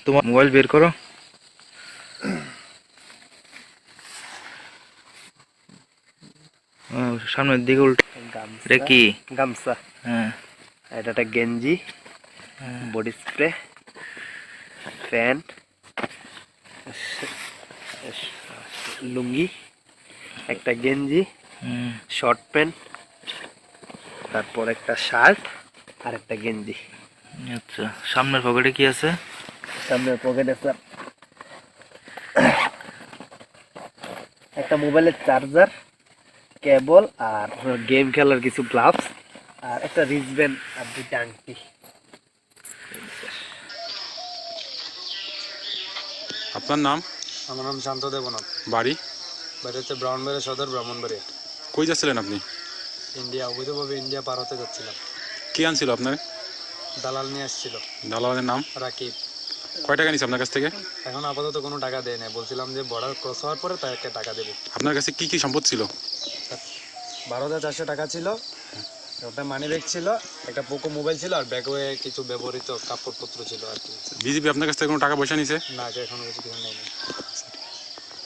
তোমার মোবাইল বের করো। সামনের দিকে উল্টো। এটা গামছা কি? গামছা হ্যাঁ। এটা একটা গেঞ্জি, বডি স্প্রে, প্যান্ট, লুঙ্গি, একটা গেঞ্জি, হুম, শর্ট প্যান্ট, তারপর একটা শার্ট আর একটা গেঞ্জি। আচ্ছা, সামনের পকেটে কি আছে? সামনের পকেটে স্যার একটা মোবাইলের চার্জার, কেবল আর গেম খেলার কিছু গ্লাভস আর একটা রিস্টব্যান্ড আর দুইটা আংটি। আপনার নাম? আমার নাম শান্ত দেবনাথ। বাড়ি? বাড়ি হচ্ছে ব্রাহ্মণবাড়িয়া সদর, ব্রাহ্মণবাড়িয়া। কই যাচ্ছিলেন আপনি? ইন্ডিয়া, অবৈধভাবে ইন্ডিয়া পার হতে যাচ্ছিলাম। কে আনছিল আপনার? দালাল নিয়ে আসছিল, দালালের নাম? রাকিব। কয় টাকা নিছে আপনার কাছ থেকে? এখন আপাতত কোনো টাকা দেয় না, বলছিলাম যে বর্ডার ক্রস হওয়ার পরে তাকে টাকা দেবো। আপনার কাছে কি কি সম্পদ ছিল? 12,400 টাকা ছিল, ওটা মানি ব্যাগ ছিল, একটা পোকো মোবাইল ছিল আর ব্যাগে কিছু ব্যবহৃত কাপড়পত্র ছিল আর কি। বিজেপি আপনার কাছ থেকে কোনো টাকা পয়সা নিছে? না, এখনো কিছু নেই।